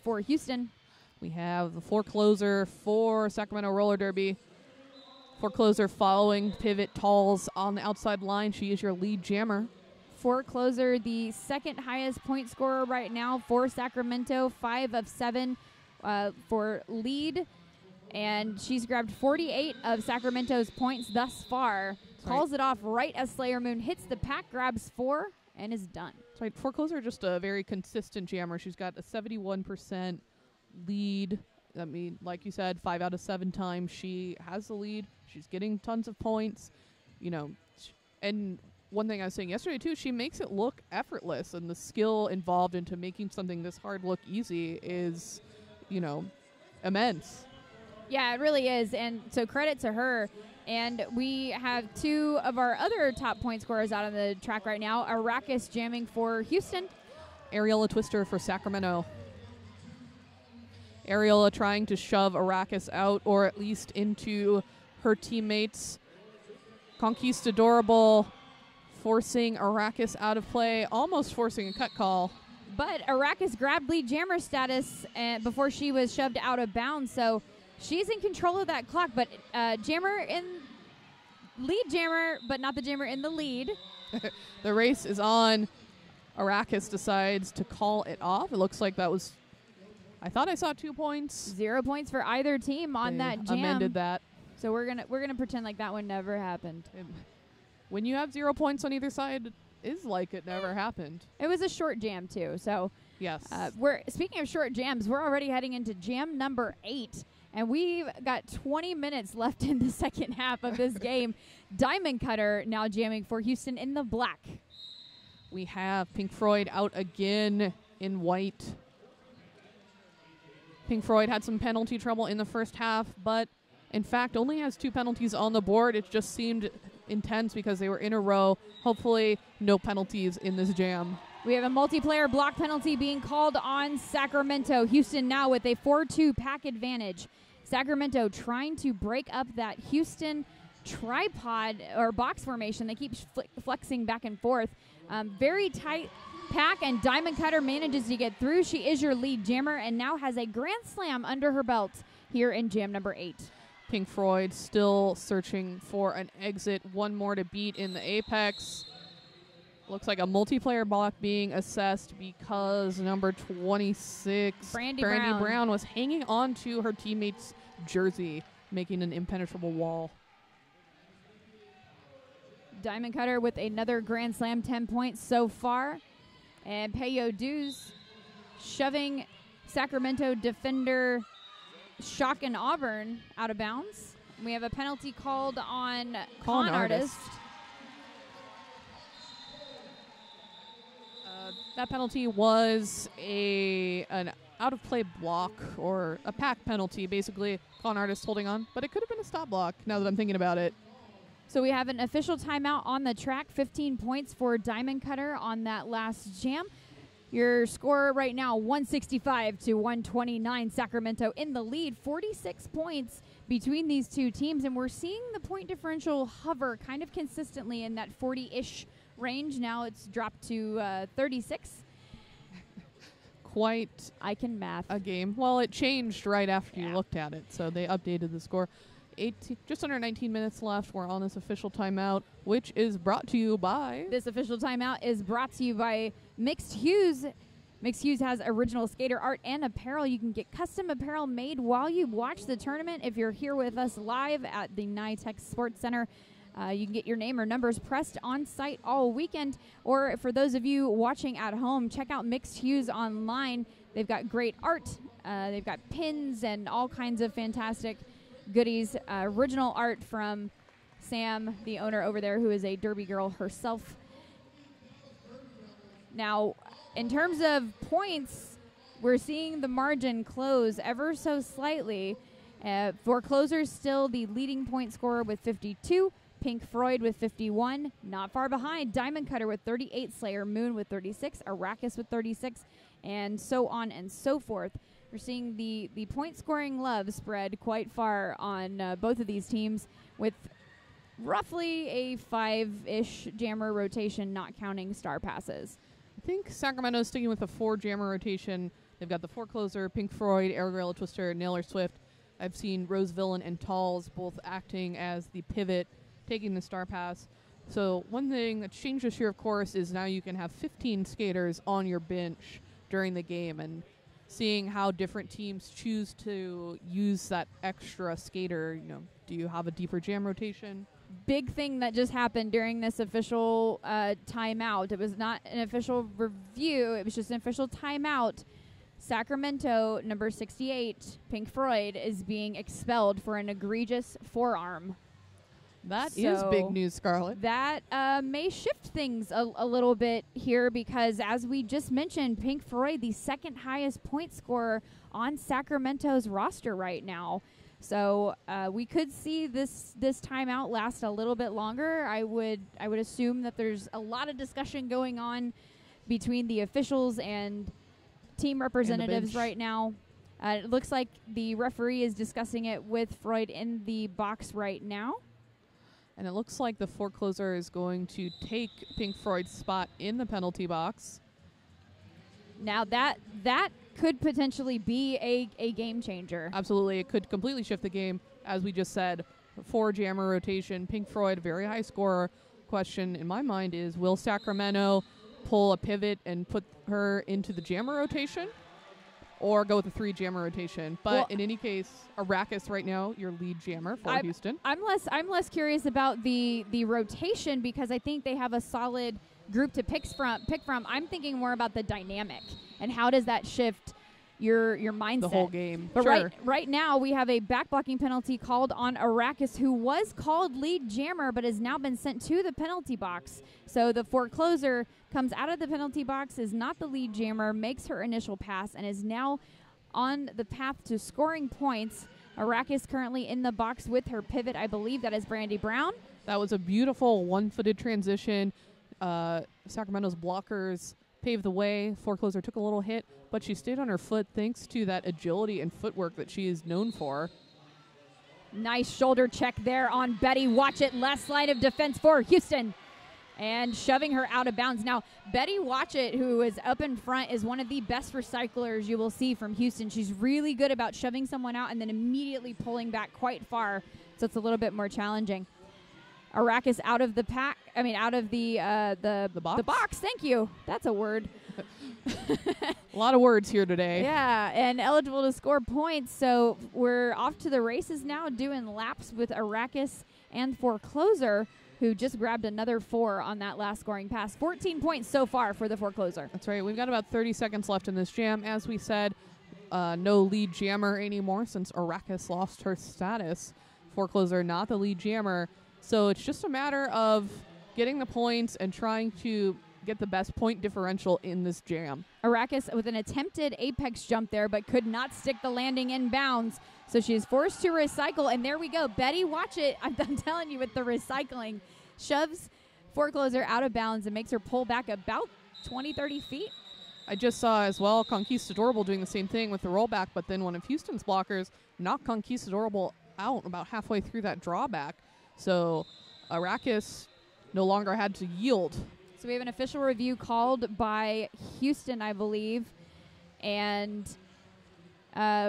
For Houston. We have the forecloser for Sacramento Roller Derby. Forecloser following pivot talls on the outside line. She is your lead jammer. Forecloser, the second highest point scorer right now for Sacramento, 5 of 7 for lead. And she's grabbed 48 of Sacramento's points thus far. Calls it off right as Slayer Moon hits the pack, grabs 4, and is done. That's right. Forecloser, just a very consistent jammer. She's got a 71% lead. I mean, like you said, 5 out of 7 times she has the lead. She's getting tons of points, you know. And one thing I was saying yesterday, too, she makes it look effortless. And the skill involved into making something this hard look easy is, you know, immense. Yeah, it really is. And so credit to her. And we have 2 of our other top point scorers out on the track right now. Arrakis jamming for Houston. Ariola Twister for Sacramento. Ariola trying to shove Arrakis out or at least into her teammates. Conquistadorable forcing Arrakis out of play, almost forcing a cut call. But Arrakis grabbed lead jammer status before she was shoved out of bounds, so she's in control of that clock. But lead jammer, but not the jammer in the lead. The race is on. Arrakis decides to call it off. It looks like that was, I thought I saw 2 points. 0 points for either team on that jam. Amended that. So we're gonna pretend like that one never happened. When you have 0 points on either side, it is like it never happened. It was a short jam too. So yes. We're speaking of short jams. We're already heading into jam number 8. And we've got 20 minutes left in the second half of this game. Diamond Cutter now jamming for Houston in the black. We have Pink Floyd out again in white. Pink Floyd had some penalty trouble in the first half, but in fact only has 2 penalties on the board. It just seemed intense because they were in a row. Hopefully no penalties in this jam. We have a multiplayer block penalty being called on Sacramento. Houston now with a 4-2 pack advantage. Sacramento trying to break up that Houston tripod or box formation. They keep flexing back and forth. Very tight pack, and Diamond Cutter manages to get through. She is your lead jammer and now has a grand slam under her belt here in jam number 8. Pink Floyd still searching for an exit. 1 more to beat in the apex. Looks like a multiplayer block being assessed because number 26, Brandy Brown, was hanging on to her teammate's jersey, making an impenetrable wall. Diamond Cutter with another grand slam, 10 points so far. And Peyo Duz shoving Sacramento defender Shock and Auburn out of bounds. We have a penalty called on Con Artist. That penalty was an out-of-play block or a pack penalty, basically. Con Artist holding on, but it could have been a stop block now that I'm thinking about it. So we have an official timeout on the track, 15 points for Diamond Cutter on that last jam. Your score right now, 165 to 129. Sacramento in the lead, 46 points between these two teams, and we're seeing the point differential hover kind of consistently in that 40-ish range. Now it's dropped to 36. Quite I can math. A game. Well, it changed right after you looked at it, so they updated the score. Just under 19 minutes left. We're on this official timeout, which is brought to you by... This official timeout is brought to you by Mixed Hues. Mixed Hues has original skater art and apparel. You can get custom apparel made while you watch the tournament. If you're here with us live at the NYTEX Sports Center, you can get your name or numbers pressed on site all weekend. Or for those of you watching at home, check out Mixed Hues online. They've got great art. They've got pins and all kinds of fantastic goodies. Original art from Sam, the owner over there, who is a Derby girl herself. Now, in terms of points, we're seeing the margin close ever so slightly. Forecloser's still the leading point scorer with 52. Pink Floyd with 51. Not far behind, Diamond Cutter with 38. Slayer Moon with 36. Arrakis with 36. And so on and so forth. We're seeing the point scoring love spread quite far on both of these teams, with roughly a 5-ish jammer rotation, not counting star passes. I think Sacramento's sticking with a 4 jammer rotation They've got the Forecloser, Pink Floyd, Air Gorilla Twister, Naylor Swift. I've seen Rose Villain and Talls both acting as the pivot, taking the Star Pass. So one thing that's changed this year, of course, is now you can have 15 skaters on your bench during the game, and seeing how different teams choose to use that extra skater. You know, do you have a deeper jam rotation? Big thing that just happened during this official timeout. It was not an official review. It was just an official timeout. Sacramento, number 68, Pink Floyd, is being expelled for an egregious forearm. That is big news, Scarlett. That may shift things a little bit here because, as we just mentioned, Pink Floyd, the second highest point scorer on Sacramento's roster right now. So we could see this timeout last a little bit longer. I would assume that there's a lot of discussion going on between the officials and team representatives right now. It looks like the referee is discussing it with Floyd in the box right now. And it looks like the Forecloser is going to take Pink Floyd's spot in the penalty box. Now that could potentially be a game changer. Absolutely. It could completely shift the game. As we just said, 4 jammer rotation. Pink Floyd, very high scorer. Question in my mind is, will Sacramento pull a pivot and put her into the jammer rotation? Or go with a 3 jammer rotation. But in any case, Arrakis right now, your lead jammer for Houston. I'm less curious about the rotation because I think they have a solid group to pick from. I'm thinking more about the dynamic and how does that shift your mindset. The whole game. But sure. right now we have a back blocking penalty called on Arrakis, who was called lead jammer but has now been sent to the penalty box. So the Forecloser comes out of the penalty box, is not the lead jammer, makes her initial pass, and is now on the path to scoring points. Arrakis currently in the box with her pivot. I believe that is Brandy Brown. That was a beautiful one-footed transition. Sacramento's blockers paved the way. Forecloser took a little hit, but she stayed on her foot thanks to that agility and footwork that she is known for. Nice shoulder check there on Betty Watchett. Last line of defense for Houston. And shoving her out of bounds. Now, Betty Watchett, who is up in front, is one of the best recyclers you will see from Houston. She's really good about shoving someone out and then immediately pulling back quite far, so it's a little bit more challenging. Arrakis out of the pack. I mean, out of the box. The box. Thank you. That's a word. A lot of words here today. Yeah, and eligible to score points. So we're off to the races now, doing laps with Arrakis and Forecloser, who just grabbed another 4 on that last scoring pass. 14 points so far for the Forecloser. That's right. We've got about 30 seconds left in this jam. As we said, no lead jammer anymore since Arrakis lost her status. Forecloser not the lead jammer. So it's just a matter of getting the points and trying to get the best point differential in this jam. Arrakis with an attempted apex jump there, but could not stick the landing in bounds. So she is forced to recycle, and there we go. Betty Watchett, I'm telling you, with the recycling, shoves Forecloser out of bounds and makes her pull back about 20, 30 feet. I just saw as well Conquistadorable doing the same thing with the rollback, but then one of Houston's blockers knocked Conquistadorable out about halfway through that drawback. So Arrakis no longer had to yield. So we have an official review called by Houston, I believe, and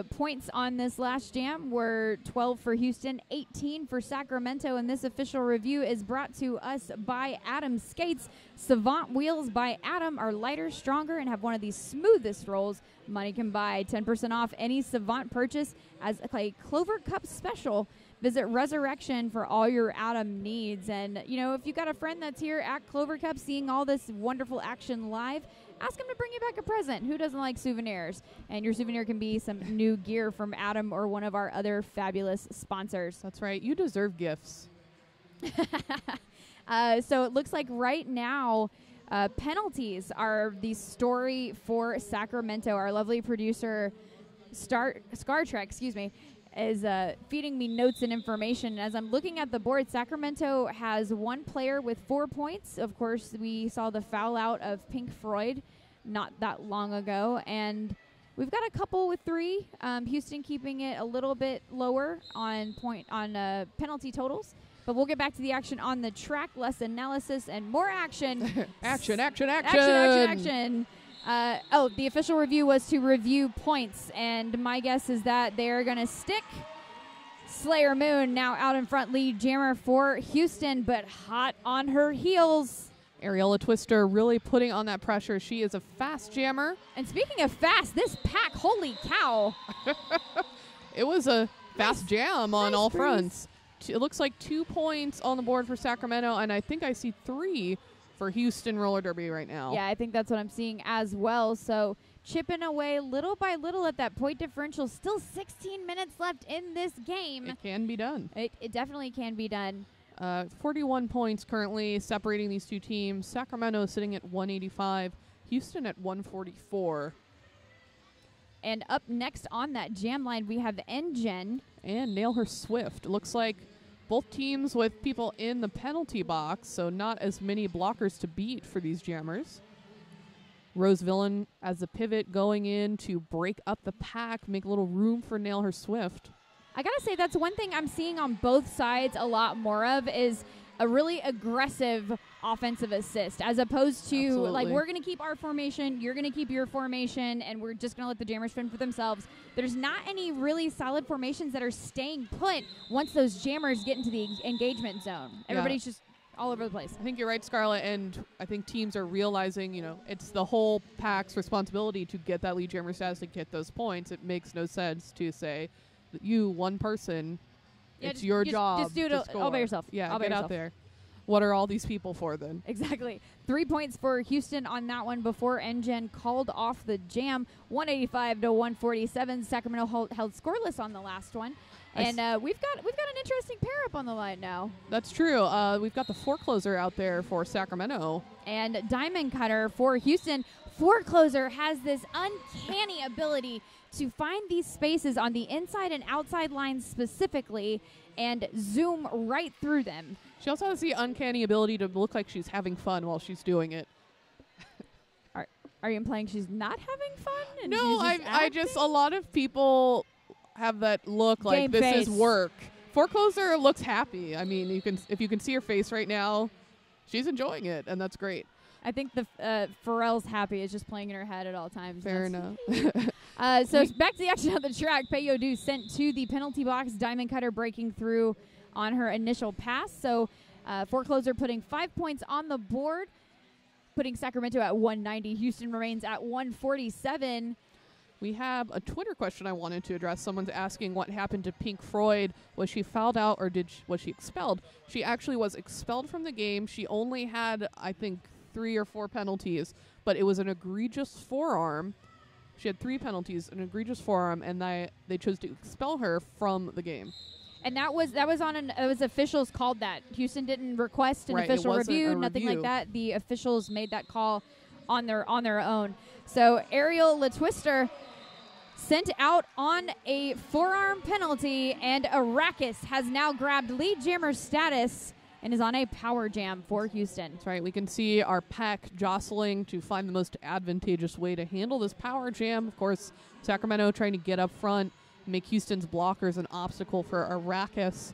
points on this last jam were 12 for Houston, 18 for Sacramento, and this official review is brought to us by Adam Skates. Savant wheels by Adam are lighter, stronger, and have one of the smoothest rolls money can buy. 10% off any Savant purchase as a Clover Cup special. Visit Resurrection for all your Adam needs. And, you know, if you've got a friend that's here at Clover Cup seeing all this wonderful action live, ask him to bring you back a present. Who doesn't like souvenirs? And your souvenir can be some new gear from Adam or one of our other fabulous sponsors. That's right. You deserve gifts. So it looks like right now penalties are the story for Sacramento. Our lovely producer, Scar Trek, is feeding me notes and information. As I'm looking at the board, Sacramento has one player with 4 points. Of course, we saw the foul out of Pink Floyd not that long ago. And we've got a couple with 3. Houston keeping it a little bit lower on penalty totals. But we'll get back to the action on the track, less analysis and more action. Action. The official review was to review points, and my guess is that they're going to stick Slayer Moon now out in front, lead jammer for Houston, but hot on her heels. Areola Twister really putting on that pressure. She is a fast jammer. And speaking of fast, this pack, holy cow. It was a fast jam on all fronts. It looks like 2 points on the board for Sacramento, and I think I see 3 for Houston roller derby right now. Yeah, I think that's what I'm seeing as well. So chipping away little by little at that point differential. Still 16 minutes left in this game. It can be done. It definitely can be done. 41 points currently separating these two teams. Sacramento sitting at 185, Houston at 144. And up next on that jam line, we have NGen. And Nail Her Swift. It looks like both teams with people in the penalty box, so not as many blockers to beat for these jammers. Rose Villain as a pivot going in to break up the pack, make a little room for Nail Her Swift. I gotta say, that's one thing I'm seeing on both sides a lot more of is a really aggressive offensive assist, as opposed to Absolutely. like, we're going to keep our formation, you're going to keep your formation, and we're just going to let the jammers fend for themselves. There's not any really solid formations that are staying put once those jammers get into the engagement zone. Everybody's just all over the place. I think you're right, Scarlett, and I think teams are realizing, it's the whole pack's responsibility to get that lead jammer status to get those points. It makes no sense to say that you, one person, it's your job. Just do it all by yourself. Yeah, all by get yourself. out there. What are all these people for then? Exactly. 3 points for Houston on that one before NGen called off the jam. 185 to 147. Sacramento held scoreless on the last one. And we've got an interesting pair up on the line now. That's true. We've got the forecloser out there for Sacramento. And Diamond Cutter for Houston. Forecloser has this uncanny ability to find these spaces on the inside and outside lines specifically and zoom right through them. She also has the uncanny ability to look like she's having fun while she's doing it. Are you implying she's not having fun? And No, I just a lot of people have that look like Game this face. is work. Forecloser looks happy. I mean, if you can see her face right now, she's enjoying it, and that's great. I think the Pharrell's happy is just playing in her head at all times. Fair enough. So back to the action on the track. Peyodu sent to the penalty box. Diamond Cutter breaking through on her initial pass. So Forecloser putting 5 points on the board, putting Sacramento at 190. Houston remains at 147. We have a Twitter question I wanted to address. Someone's asking what happened to Pink Floyd. Was she fouled out or was she expelled? She actually was expelled from the game. She only had, I think, 3 or 4 penalties, but it was an egregious forearm. She had 3 penalties, an egregious forearm, and they chose to expel her from the game. And that was it was officials called that. Houston didn't request an official review, nothing like that. The officials made that call on their own. So Ariel LaTwister sent out on a forearm penalty, and Arrakis has now grabbed lead jammer status and is on a power jam for Houston. That's right. We can see our pack jostling to find the most advantageous way to handle this power jam. Of course, Sacramento trying to get up front, make Houston's blockers an obstacle for Arrakis.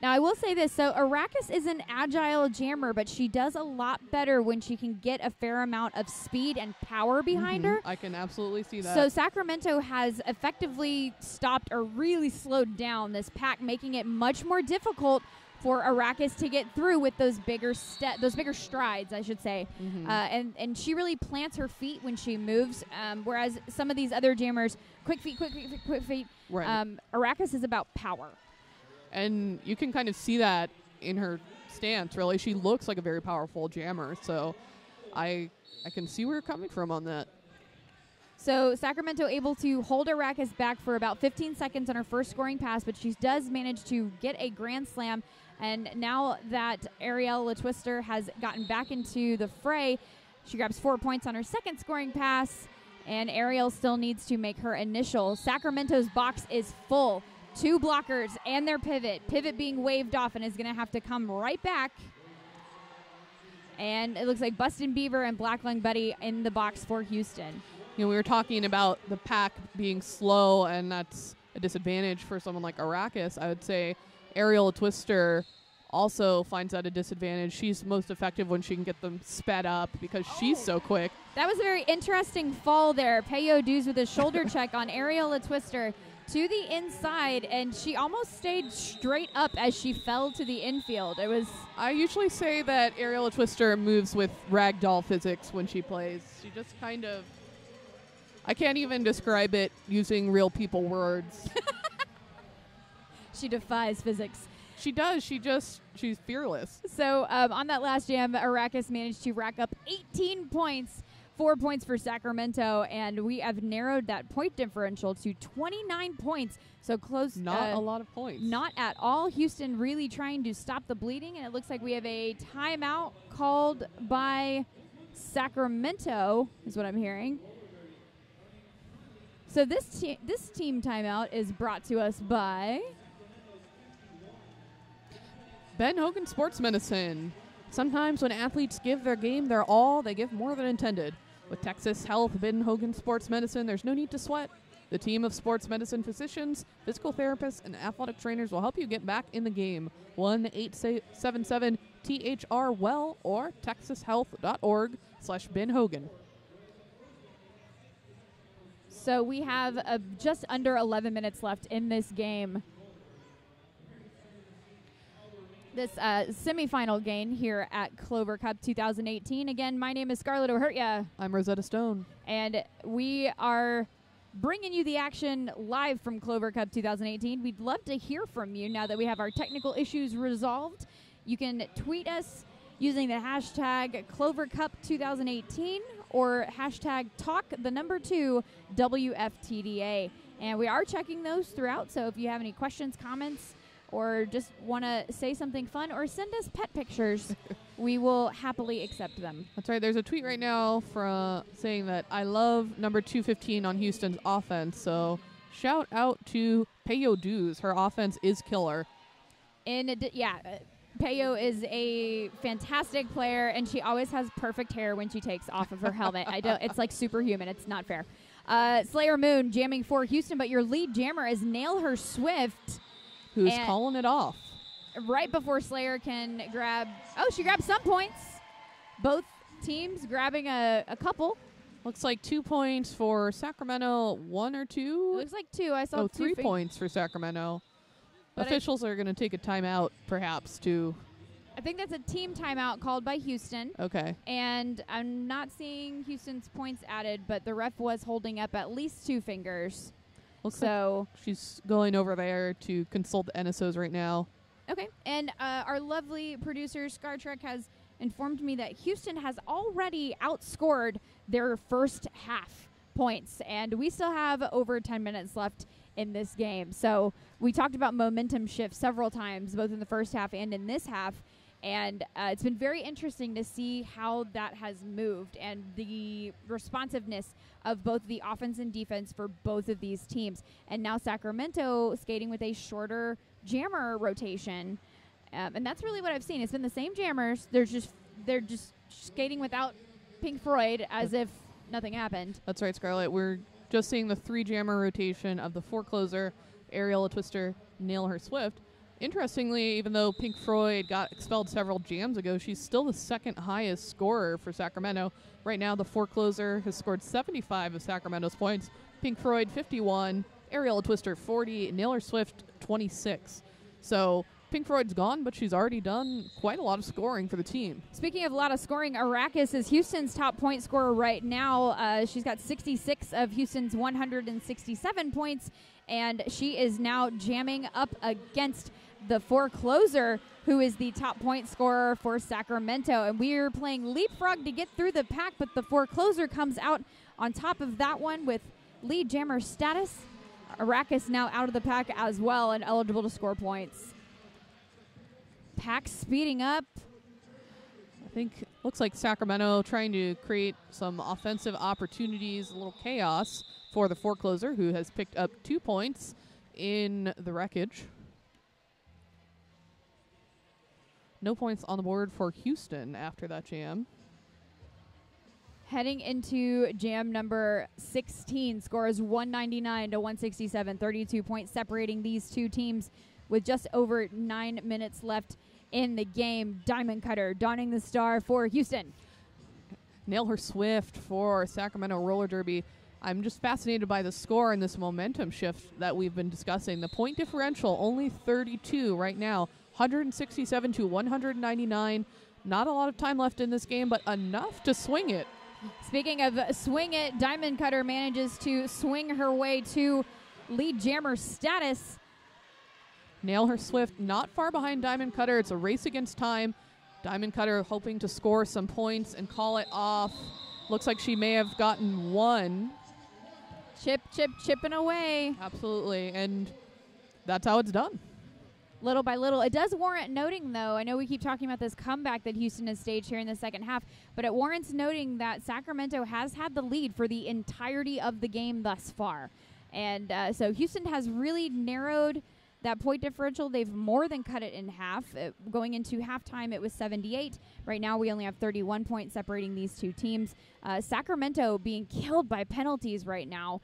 Now, I will say this. So Arrakis is an agile jammer, but she does a lot better when she can get a fair amount of speed and power behind her. I can absolutely see that. So Sacramento has effectively stopped or really slowed down this pack, making it much more difficult for Arrakis to get through with those bigger strides, I should say. And she really plants her feet when she moves, whereas some of these other jammers, quick feet. Right. Arrakis is about power. And you can kind of see that in her stance, really. She looks like a very powerful jammer, so I can see where you're coming from on that. So Sacramento able to hold Arrakis back for about 15 seconds on her first scoring pass, but she does manage to get a grand slam. And now that Ariel LaTwister has gotten back into the fray, she grabs 4 points on her second scoring pass, and Ariel still needs to make her initial. Sacramento's box is full. 2 blockers and their pivot. Pivot being waved off and is going to have to come right back. And it looks like Bustin' Beaver and Black Lung Buddy in the box for Houston. We were talking about the pack being slow, and that's a disadvantage for someone like Arrakis. I would say Ariel Twister also finds at a disadvantage. She's most effective when she can get them sped up because she's so quick. That was a very interesting fall there. Peyo Dews with a shoulder check on Aerial Twister to the inside, and she almost stayed straight up as she fell to the infield. It was. I usually say that Aerial Twister moves with ragdoll physics when she plays. She just kind of. I can't even describe it using real people words. She defies physics. She does. She's fearless. So on that last jam, Arrakis managed to rack up 18 points. 4 points for Sacramento, and we have narrowed that point differential to 29 points. So close. Not a lot of points. Not at all. Houston really trying to stop the bleeding, and it looks like we have a timeout called by Sacramento, is what I'm hearing. So this team timeout is brought to us by Ben Hogan Sports Medicine. Sometimes when athletes give their game their all, they give more than intended. With Texas Health, Ben Hogan Sports Medicine, there's no need to sweat. The team of sports medicine physicians, physical therapists, and athletic trainers will help you get back in the game. 1-877-THR-WELL or texashealth.org/Ben Hogan. So we have just under 11 minutes left in this game. This semifinal game here at Clover Cup 2018. Again, my name is Scarlett O'Hurtia. I'm Rosetta Stone. And we are bringing you the action live from Clover Cup 2018. We'd love to hear from you now that we have our technical issues resolved. You can tweet us using the hashtag Clover Cup 2018 or hashtag talk2 WFTDA. And we are checking those throughout, so if you have any questions, comments, or just want to say something fun or send us pet pictures, we will happily accept them. That's right. There's a tweet right now from saying that I love number 215 on Houston's offense. So shout out to Peyo Dews. Her offense is killer. Peyo is a fantastic player, and she always has perfect hair when she takes off of her helmet. It's like superhuman. It's not fair. Slayer Moon jamming for Houston, but your lead jammer is Nail Her Swift, who's calling it off. Right before Slayer can grab... Oh, she grabbed some points. Both teams grabbing a couple. Looks like 2 points for Sacramento. 1 or 2? It looks like 2. I saw 3 points for Sacramento. But officials are going to take a timeout, perhaps, to... I think that's a team timeout called by Houston. Okay. And I'm not seeing Houston's points added, but the ref was holding up at least 2 fingers. Looks like she's going over there to consult the NSOs right now. Okay. And our lovely producer, Scar Trek, has informed me that Houston has already outscored their first half points, and we still have over 10 minutes left in this game. So we talked about momentum shift several times, both in the first half and in this half, and it's been very interesting to see how that has moved and the responsiveness of both the offense and defense for both of these teams. And now Sacramento skating with a shorter jammer rotation, and that's really what I've seen. It's been the same jammers. They're just skating without Pink Floyd as if nothing happened. That's right, Scarlett. We're just seeing the 3 jammer rotation of the 4 closer, Aerial Twister, Nail Her Swift. Interestingly, even though Pink Floyd got expelled several jams ago, she's still the second highest scorer for Sacramento. Right now, the 4 closer has scored 75 of Sacramento's points. Pink Floyd, 51. Aerial Twister, 40. Nail Her Swift, 26. So Pink Floyd's gone, but she's already done quite a lot of scoring for the team. Speaking of a lot of scoring, Arrakis is Houston's top point scorer right now. She's got 66 of Houston's 167 points, and she is now jamming up against the 4 closer, who is the top point scorer for Sacramento. And we're playing leapfrog to get through the pack, but the 4 closer comes out on top of that one with lead jammer status. Arrakis now out of the pack as well and eligible to score points. Pack speeding up. I think looks like Sacramento trying to create some offensive opportunities, a little chaos for the 4 closer, who has picked up 2 points in the wreckage. No points on the board for Houston after that jam. Heading into jam number 16, scores 199 to 167, 32 points separating these two teams with just over 9 minutes left in the game. Diamond Cutter donning the star for Houston. Nail Her Swift for Sacramento Roller Derby. I'm just fascinated by the score and this momentum shift that we've been discussing. The point differential, only 32 right now, 167 to 199. Not a lot of time left in this game, but enough to swing it. Speaking of swing it, Diamond Cutter manages to swing her way to lead jammer status. Nail Her Swift not far behind Diamond Cutter. It's a race against time. Diamond Cutter hoping to score some points and call it off. Looks like she may have gotten one. Chipping away. Absolutely, and that's how it's done. Little by little. It does warrant noting, though, I know we keep talking about this comeback that Houston has staged here in the second half, but it warrants noting that Sacramento has had the lead for the entirety of the game thus far. And so Houston has really narrowed that point differential. They've more than cut it in half. Going into halftime, it was 78. Right now, we only have 31 points separating these two teams. Sacramento being killed by penalties right now.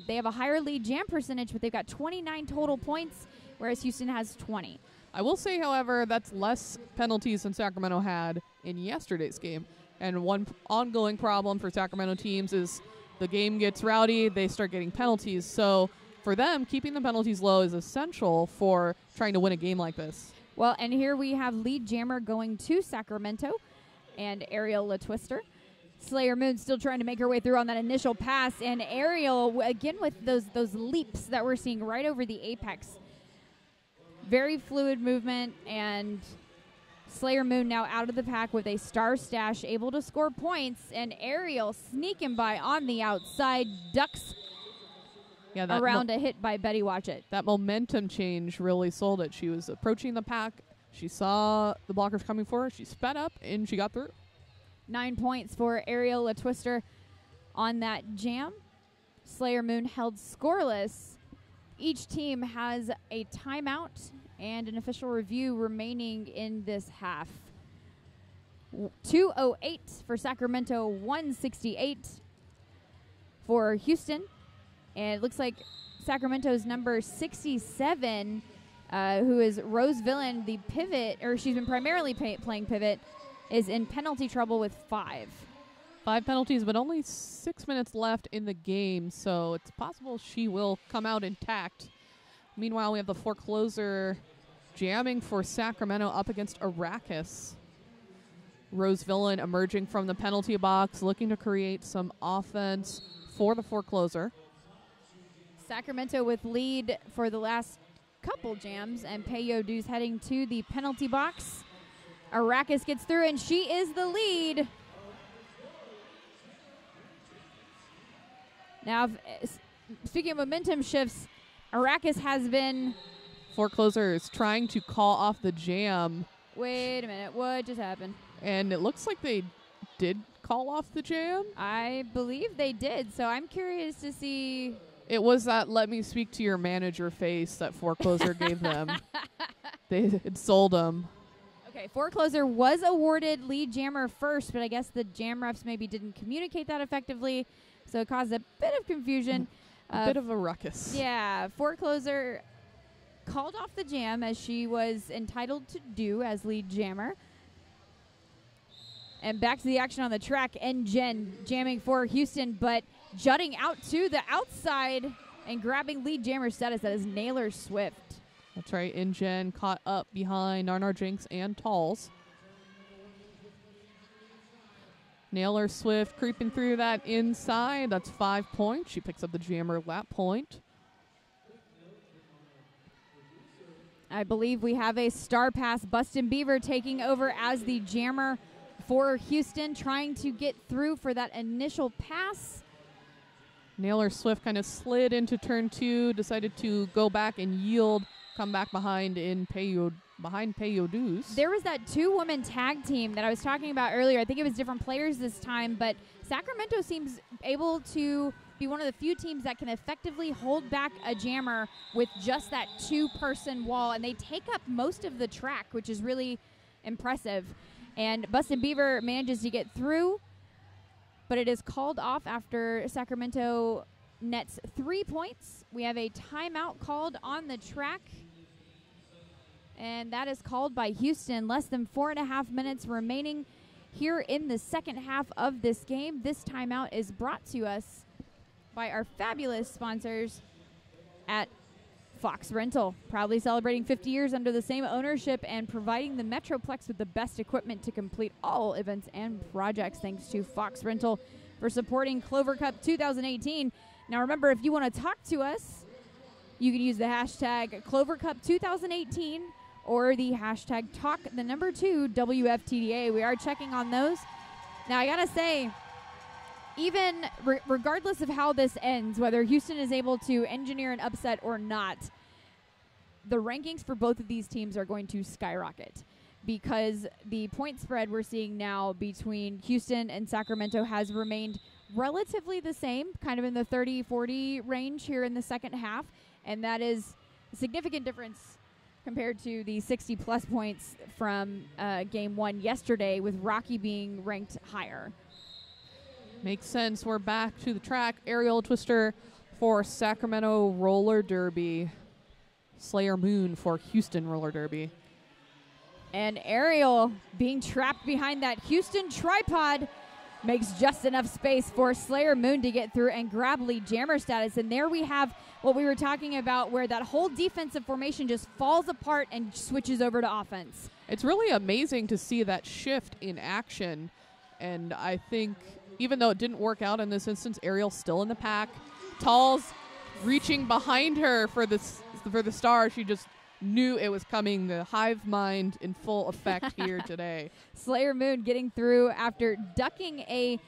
They have a higher lead jam percentage, but they've got 29 total points, whereas Houston has 20. I will say, however, that's less penalties than Sacramento had in yesterday's game. And one ongoing problem for Sacramento teams is the game gets rowdy, they start getting penalties. So for them, keeping the penalties low is essential for trying to win a game like this. Well, and here we have lead jammer going to Sacramento and Ariel LaTwister. Slayer Moon still trying to make her way through on that initial pass, and Ariel, again with those leaps that we're seeing right over the apex. Very fluid movement, and Slayer Moon now out of the pack with a star stash, able to score points, and Ariel sneaking by on the outside, ducks around a hit by Betty Watchett. That momentum change really sold it. She was approaching the pack. She saw the blockers coming for her. She sped up, and she got through. 9 points for Ariel LaTwister on that jam. Slayer Moon held scoreless. Each team has a timeout and an official review remaining in this half. 2:08 for Sacramento, 168 for Houston. And it looks like Sacramento's number 67, who is Rose Villain, the pivot, or she's been primarily playing pivot, is in penalty trouble with 5. 5 penalties, but only 6 minutes left in the game, so it's possible she will come out intact. Meanwhile, we have the forecloser jamming for Sacramento up against Arrakis. Rose Villain emerging from the penalty box, looking to create some offense for the forecloser. Sacramento with lead for the last couple jams, and Peyodu's heading to the penalty box. Arrakis gets through, and she is the lead. Now, speaking of momentum shifts, Arrakis has been... Forecloser is trying to call off the jam. Wait a minute. What just happened? And it looks like they did call off the jam. I believe they did, so I'm curious to see... It was that "let me speak to your manager" face that Forecloser gave them. It sold them. Okay, Forecloser was awarded lead jammer first, but I guess the jam refs maybe didn't communicate that effectively, so it caused a bit of confusion. A bit of a ruckus. Yeah, Forecloser called off the jam as she was entitled to do as lead jammer. And back to the action on the track. Jen jamming for Houston, but jutting out to the outside and grabbing lead jammer status. That is Naylor Swift. That's right. Jen caught up behind Narnar Jinx and Talls. Naylor Swift creeping through that inside. That's 5 points. She picks up the jammer lap point. I believe we have a star pass. Bustin Beaver taking over as the jammer for Houston, trying to get through for that initial pass. Naylor Swift kind of slid into turn 2, decided to go back and yield, come back behind Peyodu's. There was that 2-woman tag team that I was talking about earlier. I think it was different players this time, but Sacramento seems able to be one of the few teams that can effectively hold back a jammer with just that 2-person wall, and they take up most of the track, which is really impressive. And Bustin Beaver manages to get through, but it is called off after Sacramento nets 3 points. We have a timeout called on the track. And that is called by Houston. Less than 4.5 minutes remaining here in the second half of this game. This timeout is brought to us by our fabulous sponsors at Fox Rental, proudly celebrating 50 years under the same ownership and providing the Metroplex with the best equipment to complete all events and projects. Thanks to Fox Rental for supporting Clover Cup 2018. Now remember, if you want to talk to us, you can use the hashtag Clover Cup 2018 or the hashtag talk the number 2 WFTDA. We are checking on those. Now I gotta say, even regardless of how this ends, whether Houston is able to engineer an upset or not, the rankings for both of these teams are going to skyrocket because the point spread we're seeing now between Houston and Sacramento has remained relatively the same, kind of in the 30-40 range here in the second half, and that is a significant difference compared to the 60-plus points from Game 1 yesterday, with Rocky being ranked higher. Makes sense. We're back to the track. Aerial twister for Sacramento Roller Derby. Slayer Moon for Houston Roller Derby. And Aerial being trapped behind that Houston tripod makes just enough space for Slayer Moon to get through and grab lead jammer status. And there we have what we were talking about, where that whole defensive formation just falls apart and switches over to offense. It's really amazing to see that shift in action. And I think even though it didn't work out in this instance, Aerial's still in the pack. Tall's reaching behind her for the star. She just knew it was coming. The hive mind in full effect here today. Slayer Moon getting through after ducking a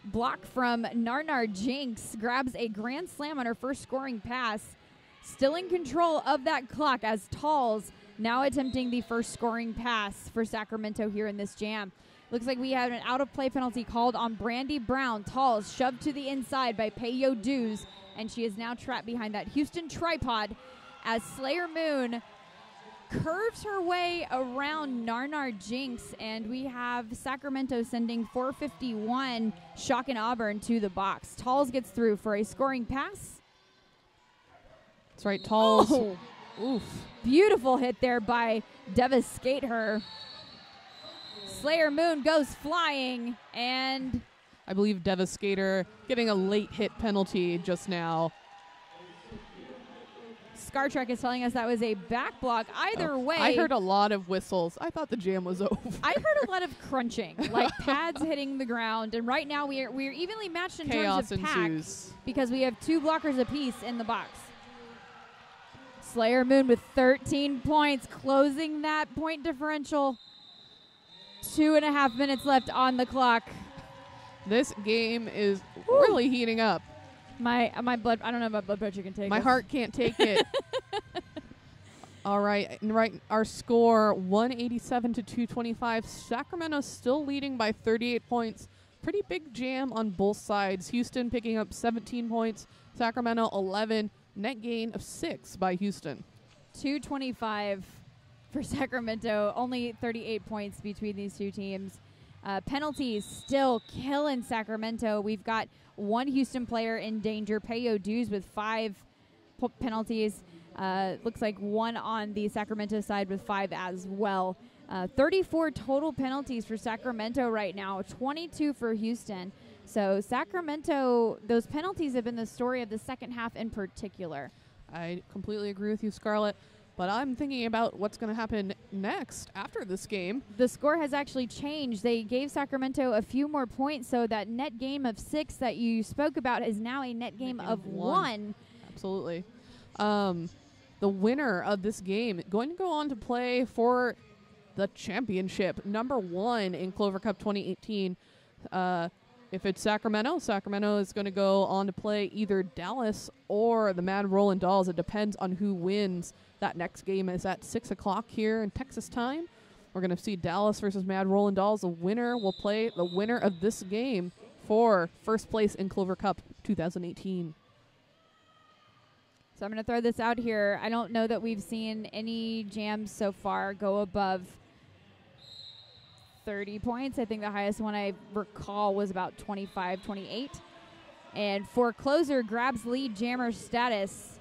block from Narnar Jinx, grabs a grand slam on her first scoring pass. Still in control of that clock as Tall's now attempting the first scoring pass for Sacramento here in this jam. Looks like we have an out-of-play penalty called on Brandy Brown. Tall's shoved to the inside by Peyo Dews, and she is now trapped behind that Houston tripod as Slayer Moon curves her way around Narnar Jinx, and we have Sacramento sending 451 Shock and Auburn to the box. Tall's gets through for a scoring pass. That's right, Tall's. Oh, oof. Beautiful hit there by Devastate Her. Slayer Moon goes flying, and I believe Devastator getting a late hit penalty just now. Scar Trek is telling us that was a back block. Either way, I heard a lot of whistles. I thought the jam was over. I heard a lot of crunching, like pads hitting the ground. And right now we're evenly matched in Chaos terms of ensues. pack because we have 2 blockers apiece in the box. Slayer Moon with 13 points, closing that point differential. 2.5 minutes left on the clock. This game is really heating up. My blood, I don't know if my blood pressure can take My this. heart can't take it. All right, our score 187 to 225. Sacramento still leading by 38 points. Pretty big jam on both sides. Houston picking up 17 points. Sacramento 11. Net gain of 6 by Houston. 225 for Sacramento. Only 38 points between these two teams. Penalties still killing Sacramento. We've got 1 Houston player in danger. Peyo Dews with 5 penalties. Looks like 1 on the Sacramento side with 5 as well. 34 total penalties for Sacramento right now. 22 for Houston. So Sacramento, those penalties have been the story of the second half in particular. I completely agree with you, Scarlett. But I'm thinking about what's going to happen next after this game. The score has actually changed. They gave Sacramento a few more points, so that net game of 6 that you spoke about is now a net game of 1. Absolutely. The winner of this game going to go on to play for the championship, number 1 in Clover Cup 2018. If it's Sacramento is going to go on to play either Dallas or the Mad Rollin' Dolls. It depends on who wins. That next game is at 6 o'clock here in Texas time. We're going to see Dallas versus Mad Rollin' Dolls. The winner will play the winner of this game for first place in Clover Cup 2018. So I'm going to throw this out here. I don't know that we've seen any jams so far go above 30 points. I think the highest one I recall was about 25, 28. And Forecloser grabs lead jammer status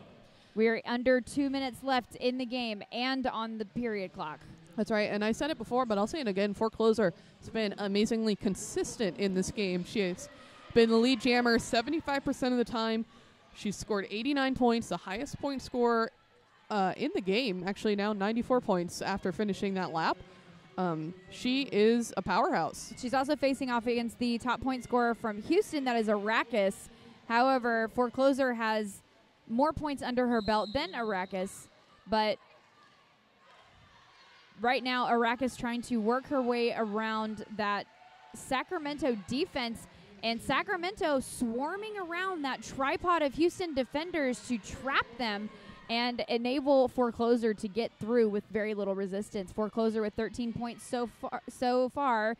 We're under 2 minutes left in the game and on the period clock. That's right, and I said it before, but I'll say it again. Forecloser has been amazingly consistent in this game. She has been the lead jammer 75% of the time. She's scored 89 points, the highest point scorer in the game, actually now 94 points after finishing that lap. She is a powerhouse. She's also facing off against the top point scorer from Houston, that is Arrakis. However, Forecloser has more points under her belt than Arrakis, but right now Arrakis trying to work her way around that Sacramento defense, and Sacramento swarming around that tripod of Houston defenders to trap them and enable Forecloser to get through with very little resistance. Forecloser with 13 points so far,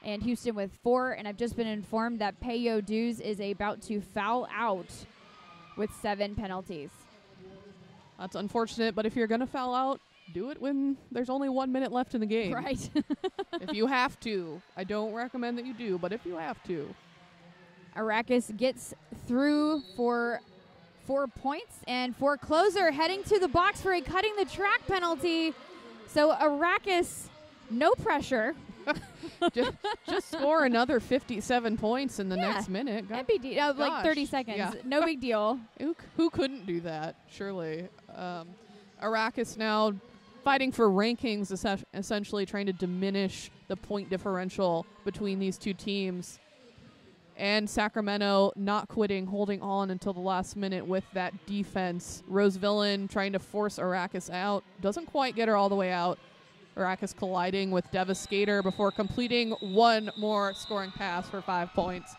and Houston with 4. And I've just been informed that Peyo Duz is about to foul out with 7 penalties. That's unfortunate, but if you're going to foul out, do it when there's only 1 minute left in the game. Right. If you have to. I don't recommend that you do, but if you have to. Arrakis gets through for 4 points, and Forecloser heading to the box for a cutting the track penalty. So Arrakis, no pressure. just score another 57 points in the next minute. Like 30 seconds. Yeah. No big deal. Who couldn't do that, surely? Arrakis now fighting for rankings, essentially trying to diminish the point differential between these two teams. And Sacramento not quitting, holding on until the last minute with that defense. Rose Villain trying to force Arrakis out. Doesn't quite get her all the way out. Arrakis colliding with Devastator before completing one more scoring pass for 5 points.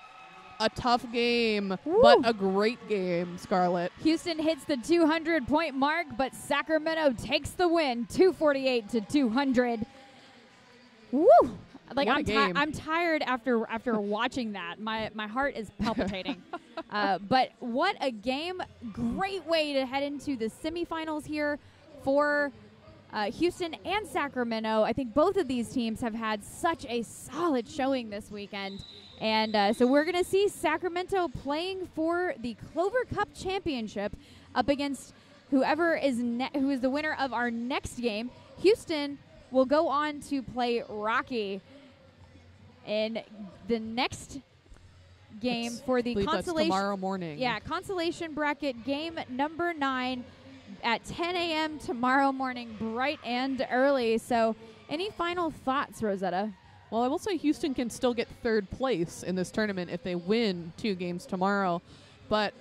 A tough game, but a great game, Scarlett. Houston hits the 200-point mark, but Sacramento takes the win, 248 to 200. Woo! Like I'm tired after watching that. My heart is palpitating. But what a game! Great way to head into the semifinals here for Houston and Sacramento. I think both of these teams have had such a solid showing this weekend, and so we're going to see Sacramento playing for the Clover Cup Championship up against whoever is who is the winner of our next game. Houston will go on to play Rocky in the next game for the consolation tomorrow morning. Yeah, consolation bracket game number 9 at 10 a.m. tomorrow morning, bright and early. So, any final thoughts, Rosetta? Well, I will say Houston can still get third place in this tournament if they win 2 games tomorrow. But,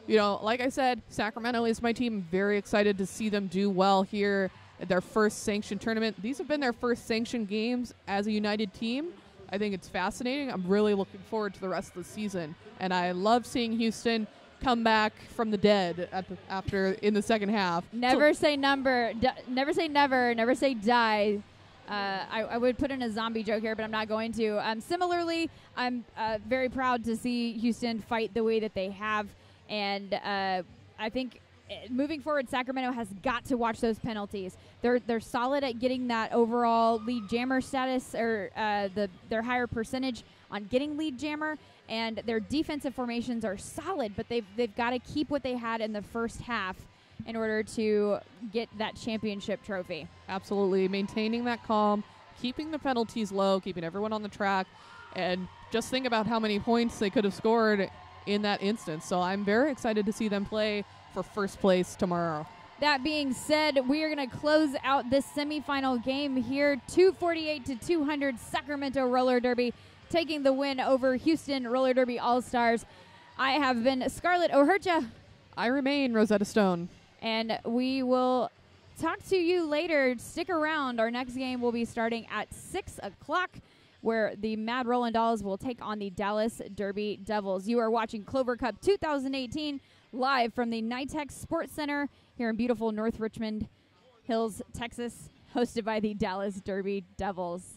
like I said, Sacramento is my team. Very excited to see them do well here at their first sanctioned tournament. These have been their first sanctioned games as a united team. I think it's fascinating. I'm really looking forward to the rest of the season. And I love seeing Houston come back from the dead in the second half. Never say never, never say never, never say die. I would put in a zombie joke here, but I'm not going to. Similarly, I'm very proud to see Houston fight the way that they have. And I think moving forward, Sacramento has got to watch those penalties. They're solid at getting that overall lead jammer status, or their higher percentage on getting lead jammer, and their defensive formations are solid, but they've got to keep what they had in the first half in order to get that championship trophy. Absolutely. Maintaining that calm, keeping the penalties low, keeping everyone on the track, and just think about how many points they could have scored in that instance. So I'm very excited to see them play for first place tomorrow. That being said, we are going to close out this semifinal game here. 248 to 200, Sacramento Roller Derby taking the win over Houston Roller Derby All-Stars. I have been Scarlett O'Hurcha. I remain Rosetta Stone. And we will talk to you later. Stick around. Our next game will be starting at 6 o'clock, where the Mad Rollin' Dolls will take on the Dallas Derby Devils. You are watching Clover Cup 2018 live from the NYTEX Sports Center here in beautiful North Richmond Hills, Texas, hosted by the Dallas Derby Devils.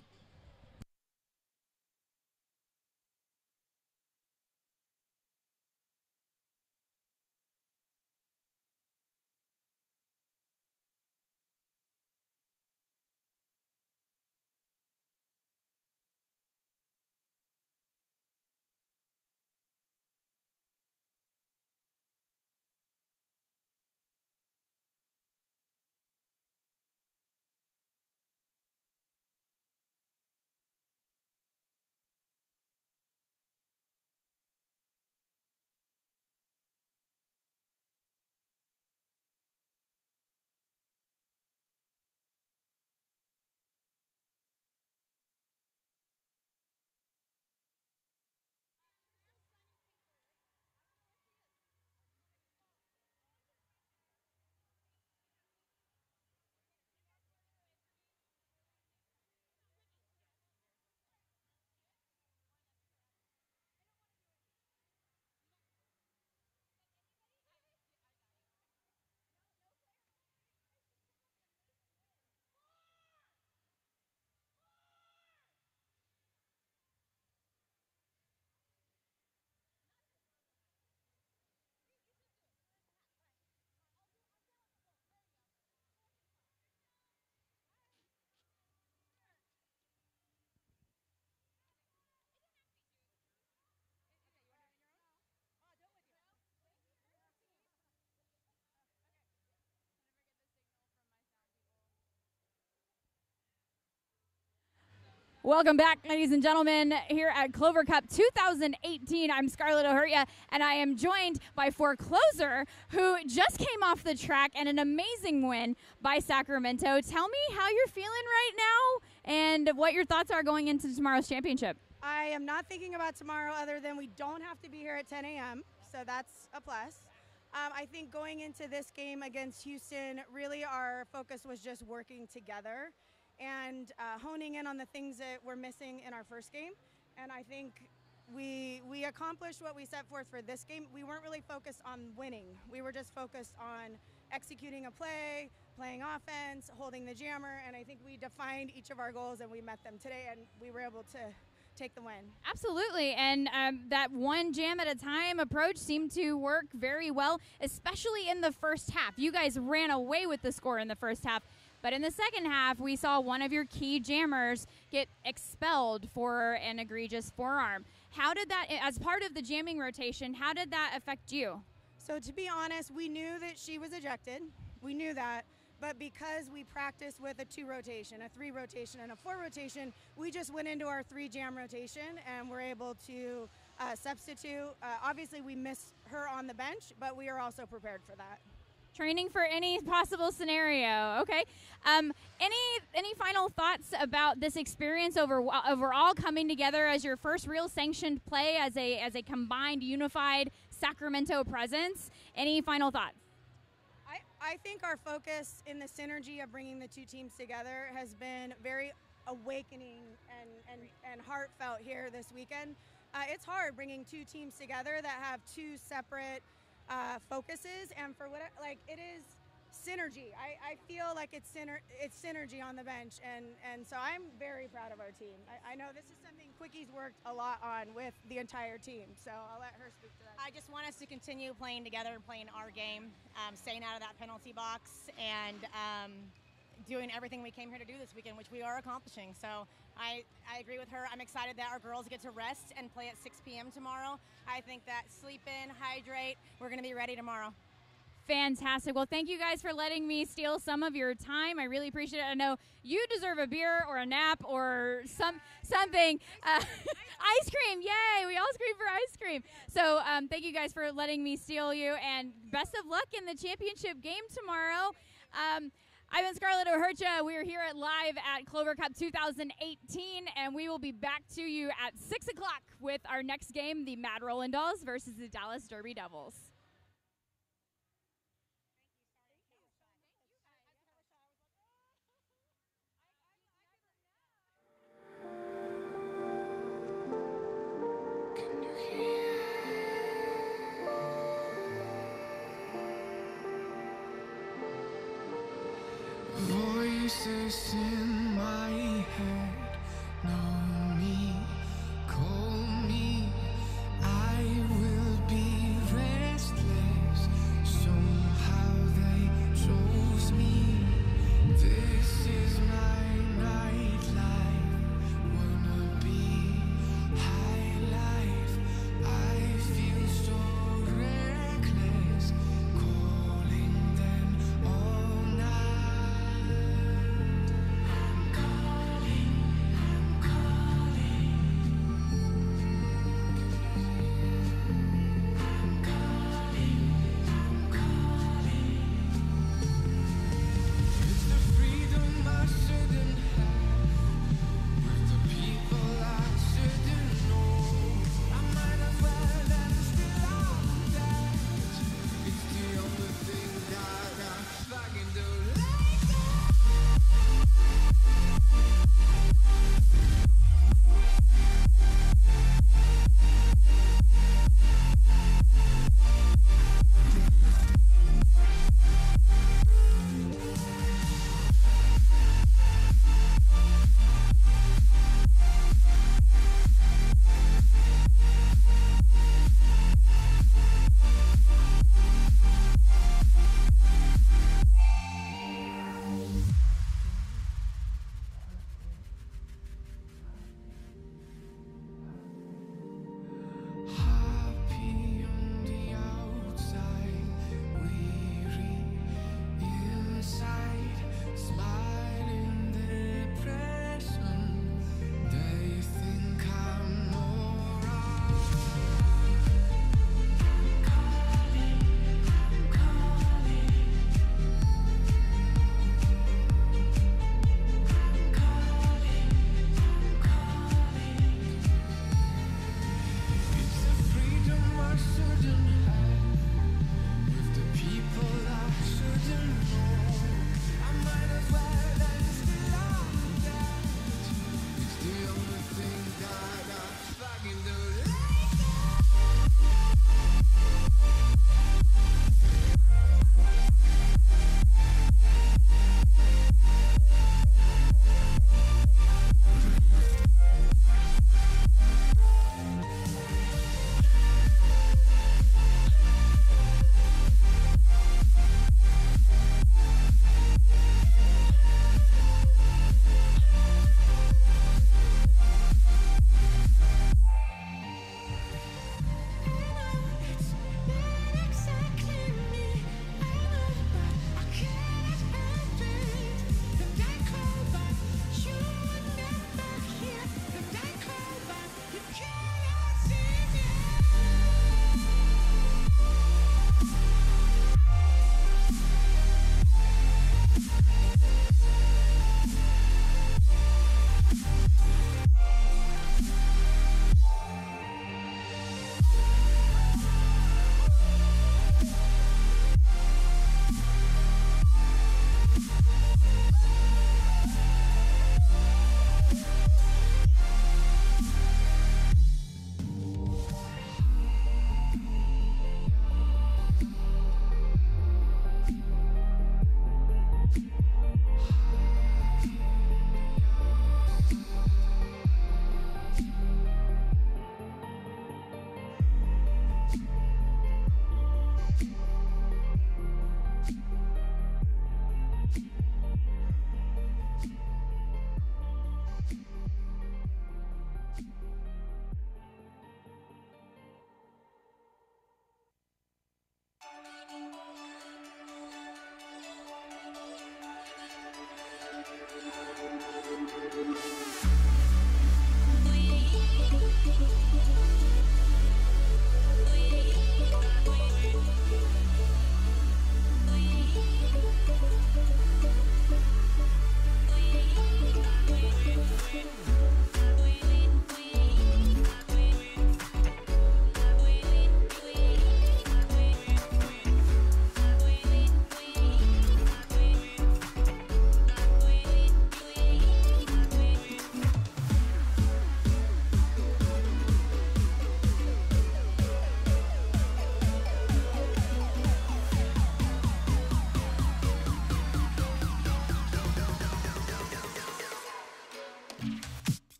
Welcome back, ladies and gentlemen, here at Clover Cup 2018. I'm Scarlett O'Hurta, and I am joined by Forecloser, who just came off the track and an amazing win by Sacramento. Tell me how you're feeling right now and what your thoughts are going into tomorrow's championship. I am not thinking about tomorrow other than we don't have to be here at 10 a.m., so that's a plus. I think going into this game against Houston, really our focus was just working together and honing in on the things that were missing in our first game. And I think we accomplished what we set forth for this game. We weren't really focused on winning. We were just focused on executing a play, playing offense, holding the jammer, and I think we defined each of our goals and we met them today, and we were able to take the win. Absolutely, and that one jam at a time approach seemed to work very well, especially in the first half. You guys ran away with the score in the first half. But in the second half, we saw one of your key jammers get expelled for an egregious forearm. How did that, as part of the jamming rotation, how did that affect you? So to be honest, we knew that she was ejected. We knew that. But because we practiced with a 2 rotation, a 3 rotation, and a 4 rotation, we just went into our 3 jam rotation and were able to substitute. Obviously, we missed her on the bench, but we are also prepared for that. Training for any possible scenario. Okay. Any final thoughts about this experience overall coming together as your first real sanctioned play as a combined, unified Sacramento presence? Any final thoughts? I think our focus in the synergy of bringing the 2 teams together has been very awakening and heartfelt here this weekend. It's hard bringing 2 teams together that have 2 separate focuses, and for what it is synergy. I feel like it's synergy on the bench, and so I'm very proud of our team. I know this is something Quickie's worked a lot on with the entire team, so I'll let her speak to that. I just want us to continue playing together and playing our game, staying out of that penalty box, and doing everything we came here to do this weekend, which we are accomplishing. So I agree with her. I'm excited that our girls get to rest and play at 6 p.m. tomorrow. I think that sleep in, hydrate, we're going to be ready tomorrow. Fantastic. Well, thank you guys for letting me steal some of your time. I really appreciate it. I know you deserve a beer or a nap or something. Ice cream. Yay. We all scream for ice cream. So thank you guys for letting me steal you, and best of luck in the championship game tomorrow. I've been Scarlett O'Hurta. We are here live at Clover Cup 2018, and we will be back to you at 6 o'clock with our next game, the Mad Rollin' Dolls versus the Dallas Derby Devils. Voices in my head, no